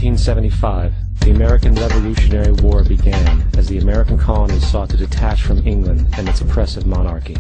1775, the American Revolutionary War began as the American colonies sought to detach from England and its oppressive monarchy.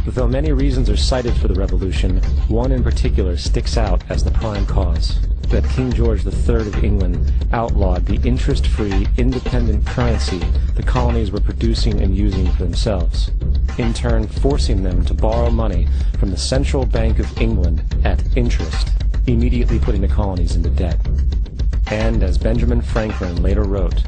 Though many reasons are cited for the revolution, one in particular sticks out as the prime cause: that King George III of England outlawed the interest-free, independent currency the colonies were producing and using for themselves, in turn forcing them to borrow money from the Central Bank of England at interest, immediately putting the colonies into debt. And, as Benjamin Franklin later wrote,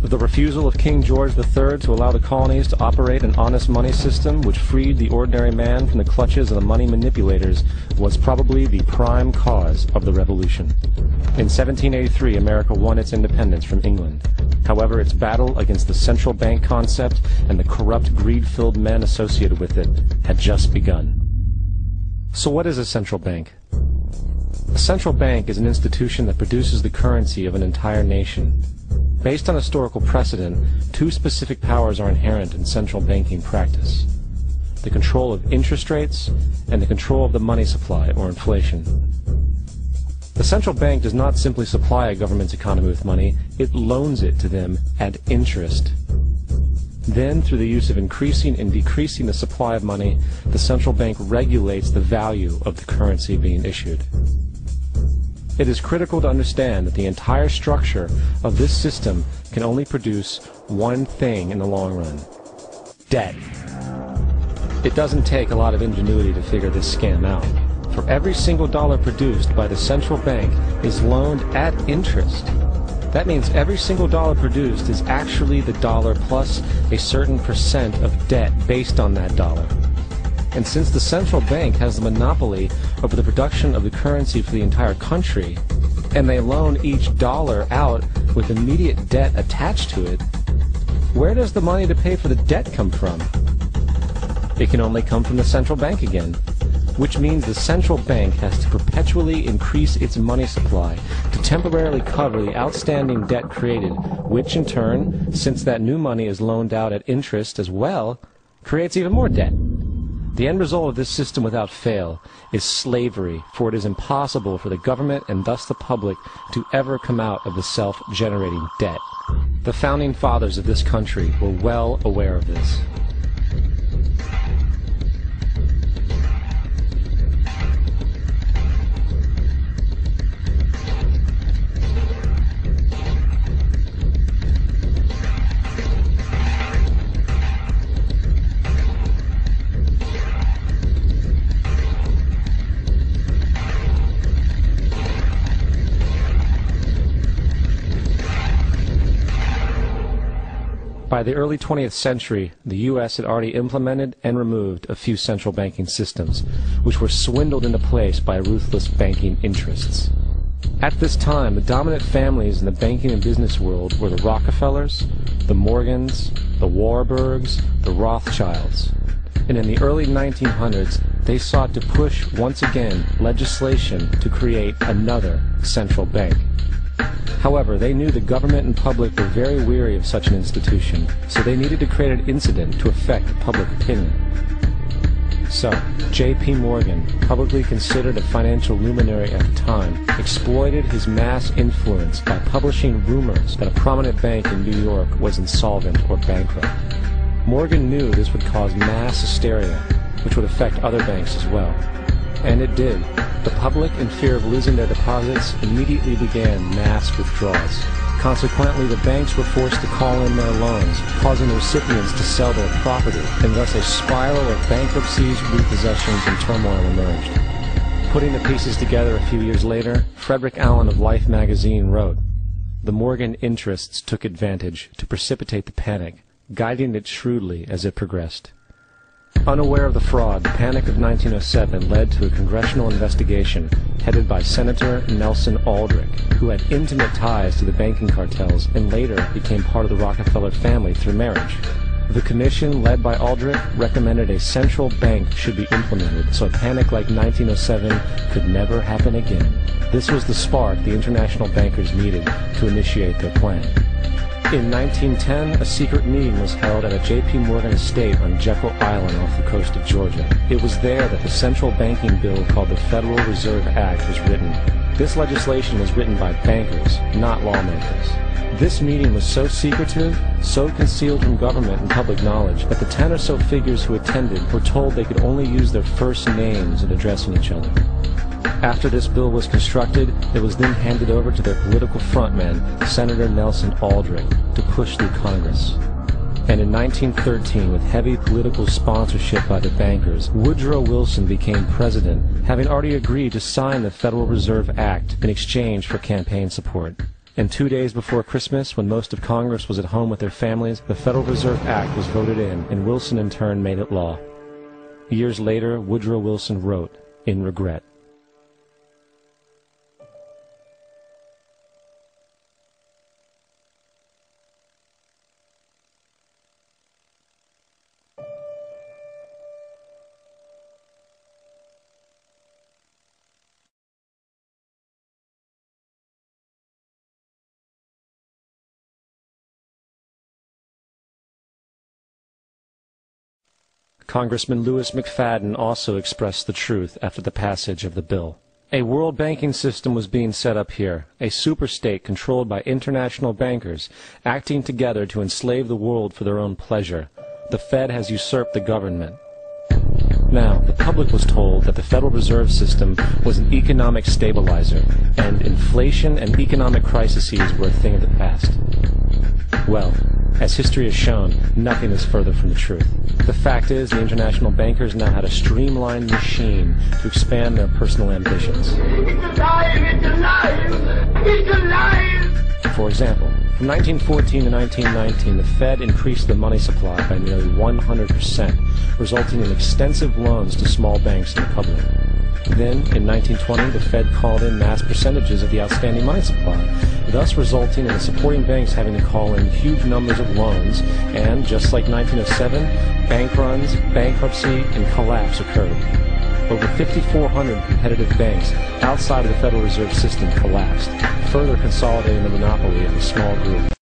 the refusal of King George III to allow the colonies to operate an honest money system which freed the ordinary man from the clutches of the money manipulators was probably the prime cause of the revolution. In 1783, America won its independence from England. However, its battle against the central bank concept and the corrupt, greed-filled men associated with it had just begun. So what is a central bank? A central bank is an institution that produces the currency of an entire nation. Based on historical precedent, two specific powers are inherent in central banking practice: the control of interest rates and the control of the money supply, or inflation. The central bank does not simply supply a government's economy with money, it loans it to them at interest. Then, through the use of increasing and decreasing the supply of money, the central bank regulates the value of the currency being issued. It is critical to understand that the entire structure of this system can only produce one thing in the long run: debt. It doesn't take a lot of ingenuity to figure this scam out. For every single dollar produced by the central bank is loaned at interest. That means every single dollar produced is actually the dollar plus a certain percent of debt based on that dollar. And since the central bank has the monopoly over the production of the currency for the entire country, and they loan each dollar out with immediate debt attached to it, where does the money to pay for the debt come from? It can only come from the central bank again, which means the central bank has to perpetually increase its money supply to temporarily cover the outstanding debt created, which in turn, since that new money is loaned out at interest as well, creates even more debt. The end result of this system without fail is slavery, for it is impossible for the government and thus the public to ever come out of the self-generating debt. The founding fathers of this country were well aware of this. By the early 20th century, the U.S. had already implemented and removed a few central banking systems, which were swindled into place by ruthless banking interests. At this time, the dominant families in the banking and business world were the Rockefellers, the Morgans, the Warburgs, the Rothschilds. And in the early 1900s, they sought to push once again legislation to create another central bank. However, they knew the government and public were very weary of such an institution, so they needed to create an incident to affect public opinion. So, J.P. Morgan, publicly considered a financial luminary at the time, exploited his mass influence by publishing rumors that a prominent bank in New York was insolvent or bankrupt. Morgan knew this would cause mass hysteria, which would affect other banks as well. And it did. The public, in fear of losing their deposits, immediately began mass withdrawals. Consequently, the banks were forced to call in their loans, causing the recipients to sell their property, and thus a spiral of bankruptcies, repossessions, and turmoil emerged. Putting the pieces together a few years later, Frederick Allen of Life magazine wrote, "The Morgan interests took advantage to precipitate the panic, guiding it shrewdly as it progressed." Unaware of the fraud, the Panic of 1907 led to a congressional investigation headed by Senator Nelson Aldrich, who had intimate ties to the banking cartels and later became part of the Rockefeller family through marriage. The commission, led by Aldrich, recommended a central bank should be implemented so a panic like 1907 could never happen again. This was the spark the international bankers needed to initiate their plan. In 1910, a secret meeting was held at a J.P. Morgan estate on Jekyll Island off the coast of Georgia. It was there that the central banking bill called the Federal Reserve Act was written. This legislation was written by bankers, not lawmakers. This meeting was so secretive, so concealed from government and public knowledge, that the 10 or so figures who attended were told they could only use their first names in addressing each other. After this bill was constructed, it was then handed over to their political frontman, Senator Nelson Aldrich, to push through Congress. And in 1913, with heavy political sponsorship by the bankers, Woodrow Wilson became president, having already agreed to sign the Federal Reserve Act in exchange for campaign support. And 2 days before Christmas, when most of Congress was at home with their families, the Federal Reserve Act was voted in, and Wilson in turn made it law. Years later, Woodrow Wilson wrote, in regret, Congressman Lewis McFadden also expressed the truth after the passage of the bill. A world banking system was being set up here, a superstate controlled by international bankers, acting together to enslave the world for their own pleasure. The Fed has usurped the government. Now, the public was told that the Federal Reserve System was an economic stabilizer, and inflation and economic crises were a thing of the past. Well, as history has shown, nothing is further from the truth. The fact is, the international bankers now had a streamlined machine to expand their personal ambitions. It's alive! It's alive! It's alive! For example, from 1914 to 1919, the Fed increased the money supply by nearly 100%, resulting in extensive loans to small banks and the public. Then, in 1920, the Fed called in mass percentages of the outstanding money supply, thus resulting in the supporting banks having to call in huge numbers of loans, and, just like 1907, bank runs, bankruptcy, and collapse occurred. Over 5,400 competitive banks outside of the Federal Reserve System collapsed, further consolidating the monopoly of a small group.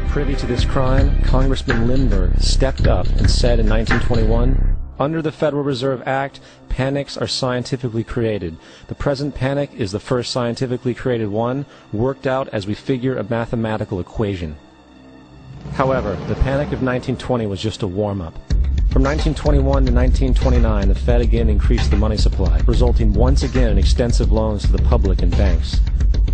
Privy to this crime, Congressman Lindbergh stepped up and said in 1921, "Under the Federal Reserve Act, panics are scientifically created. The present panic is the first scientifically created one, worked out as we figure a mathematical equation." However, the panic of 1920 was just a warm-up. From 1921 to 1929, the Fed again increased the money supply, resulting once again in extensive loans to the public and banks.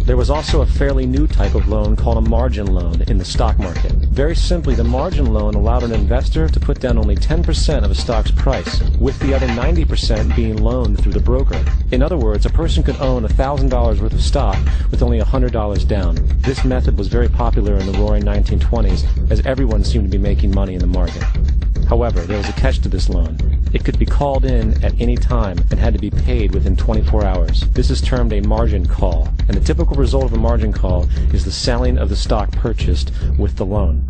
There was also a fairly new type of loan called a margin loan in the stock market. Very simply, the margin loan allowed an investor to put down only 10% of a stock's price, with the other 90% being loaned through the broker. In other words, a person could own $1,000 worth of stock with only $100 down. This method was very popular in the roaring 1920s, as everyone seemed to be making money in the market. However, there was a catch to this loan. It could be called in at any time and had to be paid within 24 hours. This is termed a margin call, and the typical result of a margin call is the selling of the stock purchased with the loan.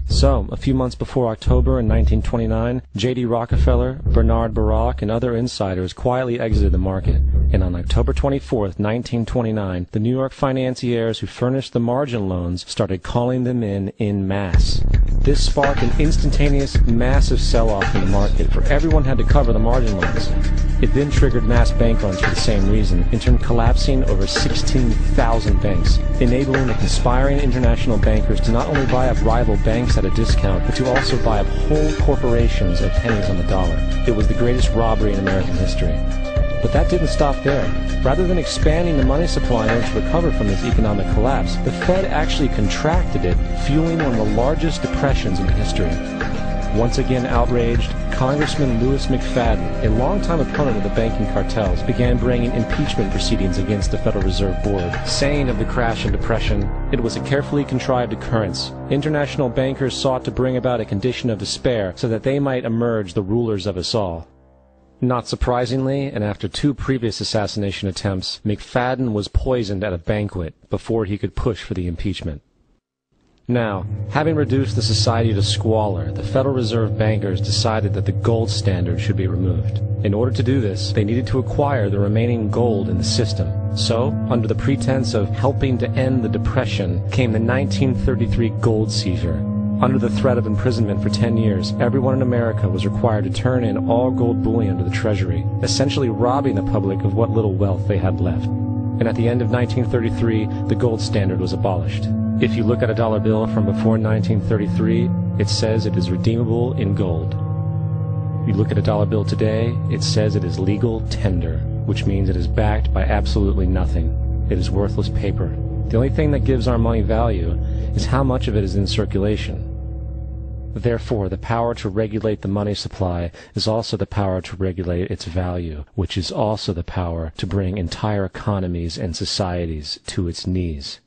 So, a few months before October in 1929, J.D. Rockefeller, Bernard Baruch, and other insiders quietly exited the market. And on October 24, 1929, the New York financiers who furnished the margin loans started calling them in masse. This sparked an instantaneous, massive sell-off in the market, for everyone had to cover the margin loans. It then triggered mass bank runs for the same reason, in turn collapsing over 16,000 banks, enabling the conspiring international bankers to not only buy up rival banks at a discount, but to also buy up whole corporations at pennies on the dollar. It was the greatest robbery in American history. But that didn't stop there. Rather than expanding the money supply in order to recover from this economic collapse, the Fed actually contracted it, fueling one of the largest depressions in history. Once again outraged, Congressman Lewis McFadden, a longtime opponent of the banking cartels, began bringing impeachment proceedings against the Federal Reserve Board, saying of the crash and depression, "It was a carefully contrived occurrence. International bankers sought to bring about a condition of despair so that they might emerge the rulers of us all." Not surprisingly, and after 2 previous assassination attempts, McFadden was poisoned at a banquet before he could push for the impeachment. Now, having reduced the society to squalor, the Federal Reserve bankers decided that the gold standard should be removed. In order to do this, they needed to acquire the remaining gold in the system. So, under the pretense of helping to end the Depression, came the 1933 gold seizure. Under the threat of imprisonment for 10 years, everyone in America was required to turn in all gold bullion to the Treasury, essentially robbing the public of what little wealth they had left. And at the end of 1933, the gold standard was abolished. If you look at a dollar bill from before 1933, it says it is redeemable in gold. You look at a dollar bill today, it says it is legal tender, which means it is backed by absolutely nothing. It is worthless paper. The only thing that gives our money value is how much of it is in circulation. Therefore, the power to regulate the money supply is also the power to regulate its value, which is also the power to bring entire economies and societies to its knees.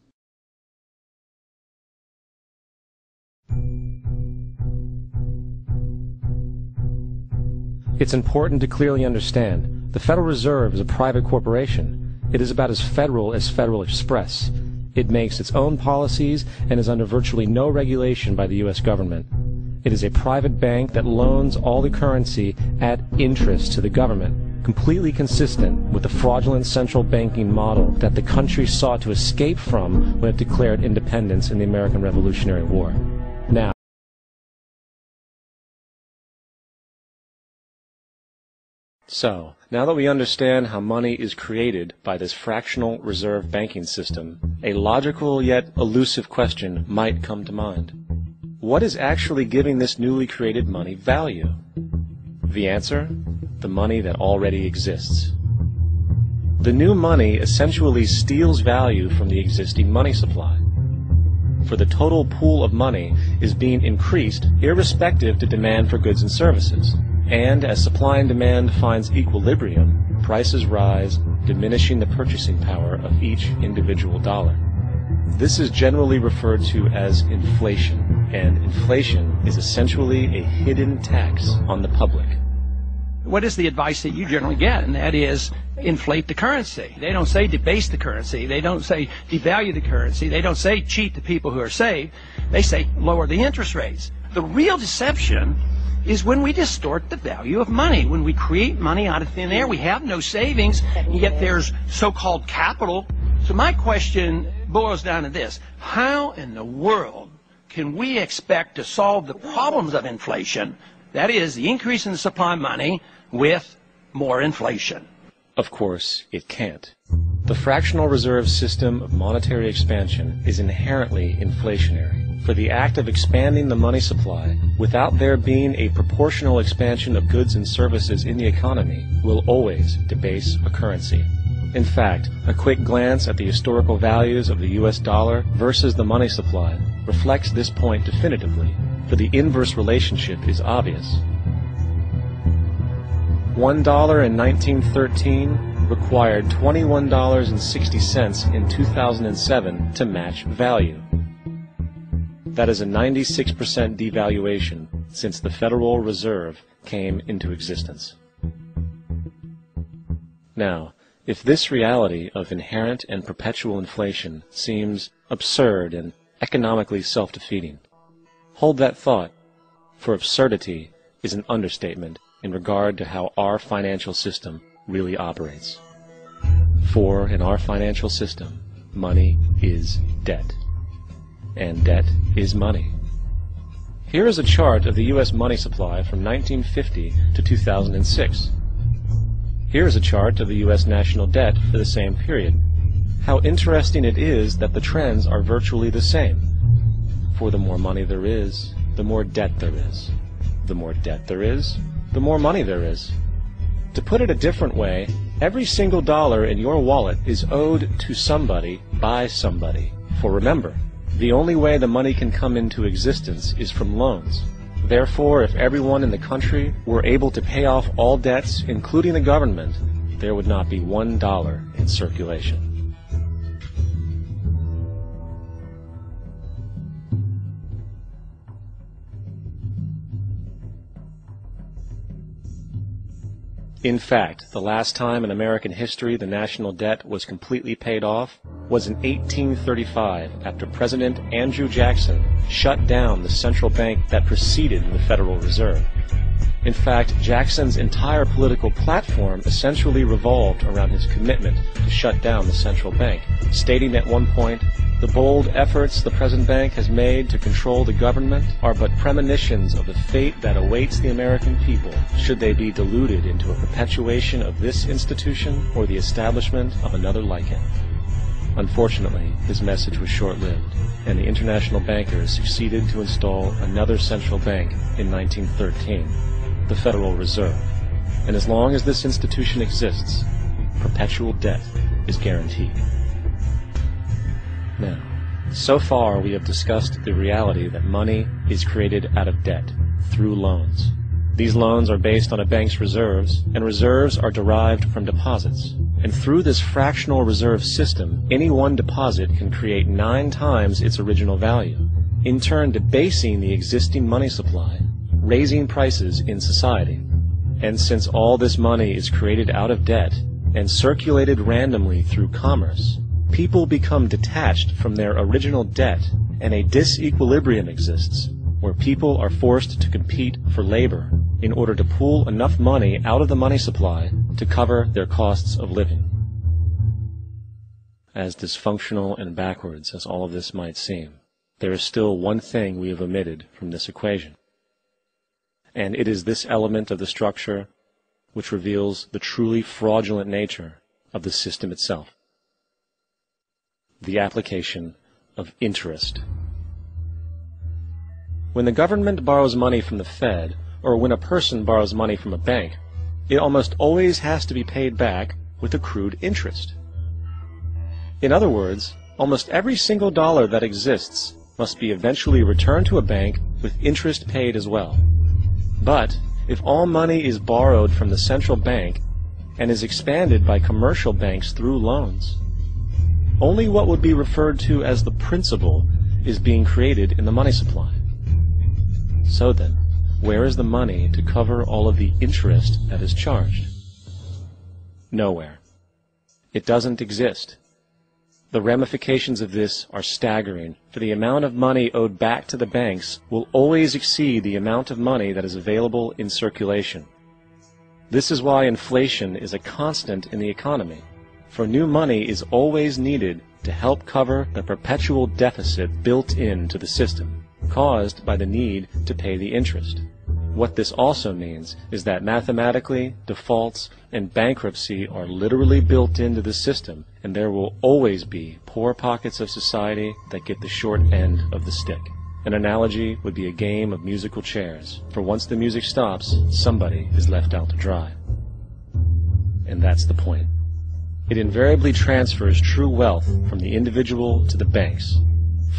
It's important to clearly understand, the Federal Reserve is a private corporation. It is about as Federal Express. It makes its own policies and is under virtually no regulation by the U.S. government. It is a private bank that loans all the currency at interest to the government, completely consistent with the fraudulent central banking model that the country sought to escape from when it declared independence in the American Revolutionary War. Now that we understand how money is created by this fractional reserve banking system, a logical yet elusive question might come to mind. What is actually giving this newly created money value? The answer? The money that already exists. The new money essentially steals value from the existing money supply. For the total pool of money is being increased irrespective to demand for goods and services. And as supply and demand finds equilibrium, prices rise, diminishing the purchasing power of each individual dollar. This is generally referred to as inflation, and inflation is essentially a hidden tax on the public. What is the advice that you generally get? And that is, inflate the currency. They don't say debase the currency. They don't say devalue the currency. They don't say cheat the people who are saved. They say lower the interest rates. The real deception is when we distort the value of money. When we create money out of thin air, we have no savings, and yet there's so-called capital. So my question boils down to this: how in the world can we expect to solve the problems of inflation, that is, the increase in the supply of money, with more inflation? Of course, it can't. The fractional reserve system of monetary expansion is inherently inflationary. For the act of expanding the money supply, without there being a proportional expansion of goods and services in the economy, will always debase a currency. In fact, a quick glance at the historical values of the US dollar versus the money supply reflects this point definitively, for the inverse relationship is obvious. $1 in 1913 required $21.60 in 2007 to match value. That is a 96% devaluation since the Federal Reserve came into existence. Now, if this reality of inherent and perpetual inflation seems absurd and economically self-defeating, hold that thought, for absurdity is an understatement in regard to how our financial system really operates. For in our financial system, money is debt. And debt is money. Here is a chart of the U.S. money supply from 1950 to 2006. Here is a chart of the U.S. national debt for the same period. How interesting it is that the trends are virtually the same. For the more money there is, the more debt there is. The more debt there is, the more money there is. To put it a different way, every single dollar in your wallet is owed to somebody by somebody. For remember, the only way the money can come into existence is from loans. Therefore, if everyone in the country were able to pay off all debts, including the government, there would not be $1 in circulation. In fact, the last time in American history the national debt was completely paid off was in 1835 after President Andrew Jackson shut down the central bank that preceded the Federal Reserve. In fact, Jackson's entire political platform essentially revolved around his commitment to shut down the central bank, stating at one point, "The bold efforts the present bank has made to control the government are but premonitions of the fate that awaits the American people should they be deluded into a perpetuation of this institution or the establishment of another like it." Unfortunately, his message was short-lived, and the international bankers succeeded to install another central bank in 1913, the Federal Reserve. And as long as this institution exists, perpetual debt is guaranteed. Now, so far we have discussed the reality that money is created out of debt, through loans. These loans are based on a bank's reserves, and reserves are derived from deposits. And through this fractional reserve system, any one deposit can create 9 times its original value, in turn debasing the existing money supply, raising prices in society. And since all this money is created out of debt and circulated randomly through commerce, people become detached from their original debt, and a disequilibrium exists, where people are forced to compete for labor in order to pool enough money out of the money supply to cover their costs of living. As dysfunctional and backwards as all of this might seem, there is still one thing we have omitted from this equation. And it is this element of the structure which reveals the truly fraudulent nature of the system itself: the application of interest. When the government borrows money from the Fed, or when a person borrows money from a bank, it almost always has to be paid back with accrued interest. In other words, almost every single dollar that exists must be eventually returned to a bank with interest paid as well. But if all money is borrowed from the central bank and is expanded by commercial banks through loans, only what would be referred to as the principal is being created in the money supply. So then, where is the money to cover all of the interest that is charged? Nowhere. It doesn't exist. The ramifications of this are staggering, for the amount of money owed back to the banks will always exceed the amount of money that is available in circulation. This is why inflation is a constant in the economy, for new money is always needed to help cover the perpetual deficit built into the system, caused by the need to pay the interest. What this also means is that mathematically, defaults and bankruptcy are literally built into the system, and there will always be poor pockets of society that get the short end of the stick. An analogy would be a game of musical chairs, for once the music stops, somebody is left out to dry. And that's the point. It invariably transfers true wealth from the individual to the banks.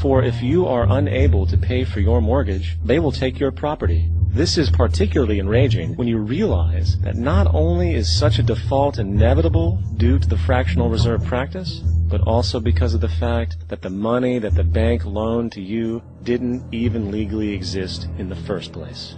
For if you are unable to pay for your mortgage, they will take your property. This is particularly enraging when you realize that not only is such a default inevitable due to the fractional reserve practice, but also because of the fact that the money that the bank loaned to you didn't even legally exist in the first place.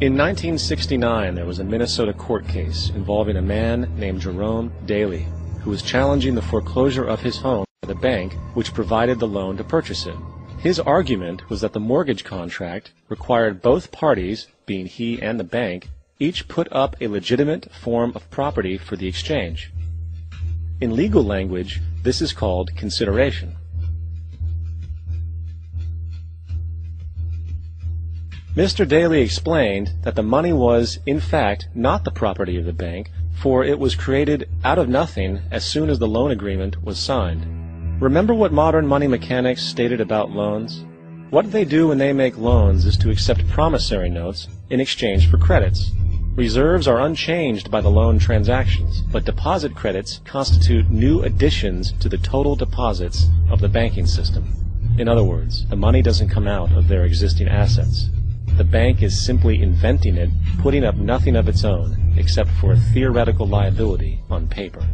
In 1969, there was a Minnesota court case involving a man named Jerome Daly, who was challenging the foreclosure of his home by the bank which provided the loan to purchase it. His argument was that the mortgage contract required both parties, being he and the bank, each put up a legitimate form of property for the exchange. In legal language, this is called consideration. Mr. Daly explained that the money was, in fact, not the property of the bank, for it was created out of nothing as soon as the loan agreement was signed. Remember what modern money mechanics stated about loans? What they do when they make loans is to accept promissory notes in exchange for credits. Reserves are unchanged by the loan transactions, but deposit credits constitute new additions to the total deposits of the banking system. In other words, the money doesn't come out of their existing assets. The bank is simply inventing it, putting up nothing of its own, except for a theoretical liability on paper.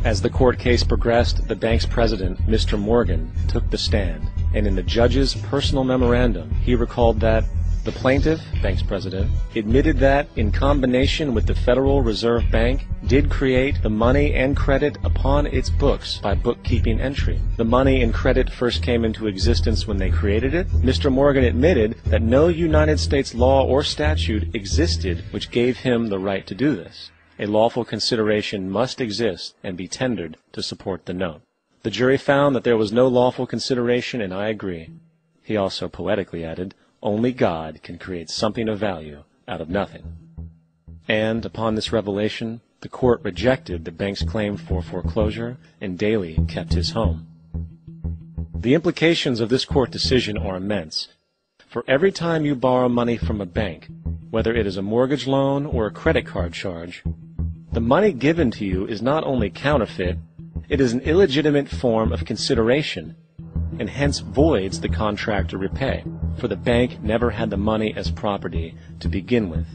As the court case progressed, the bank's president, Mr. Morgan, took the stand, and in the judge's personal memorandum, he recalled that The plaintiff, bank's president, admitted that, in combination with the Federal Reserve Bank, did create the money and credit upon its books by bookkeeping entry. The money and credit first came into existence when they created it. Mr. Morgan admitted that no United States law or statute existed which gave him the right to do this. A lawful consideration must exist and be tendered to support the note. The jury found that there was no lawful consideration, and I agree. He also poetically added, "Only God can create something of value out of nothing." And upon this revelation, the court rejected the bank's claim for foreclosure, and Daly kept his home. The implications of this court decision are immense. For every time you borrow money from a bank, whether it is a mortgage loan or a credit card charge, the money given to you is not only counterfeit, it is an illegitimate form of consideration, and hence voids the contract to repay, for the bank never had the money as property to begin with.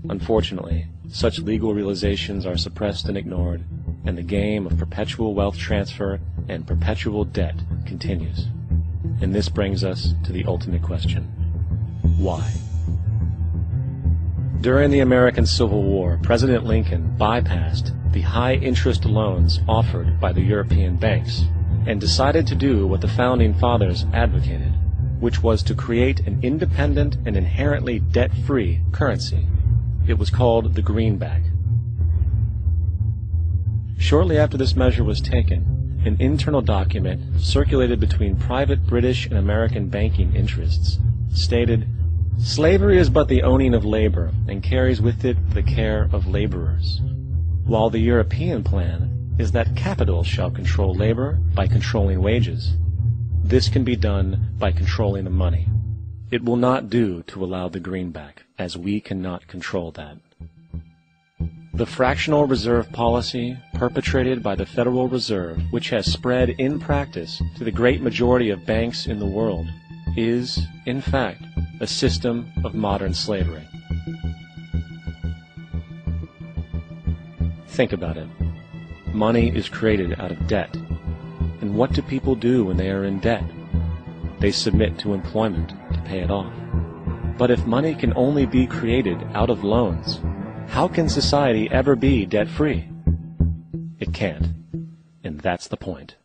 Unfortunately, such legal realizations are suppressed and ignored, and the game of perpetual wealth transfer and perpetual debt continues. And this brings us to the ultimate question: why? During the American Civil War, President Lincoln bypassed the high-interest loans offered by the European banks and decided to do what the Founding Fathers advocated, which was to create an independent and inherently debt-free currency. It was called the greenback. Shortly after this measure was taken, an internal document circulated between private British and American banking interests stated, "Slavery is but the owning of labor, and carries with it the care of laborers, while the European plan is that capital shall control labor by controlling wages. This can be done by controlling the money. It will not do to allow the greenback, as we cannot control that." The fractional reserve policy perpetrated by the Federal Reserve, which has spread in practice to the great majority of banks in the world, is, in fact, a system of modern slavery. Think about it. Money is created out of debt. And what do people do when they are in debt? They submit to employment to pay it off. But if money can only be created out of loans, how can society ever be debt-free? It can't. And that's the point.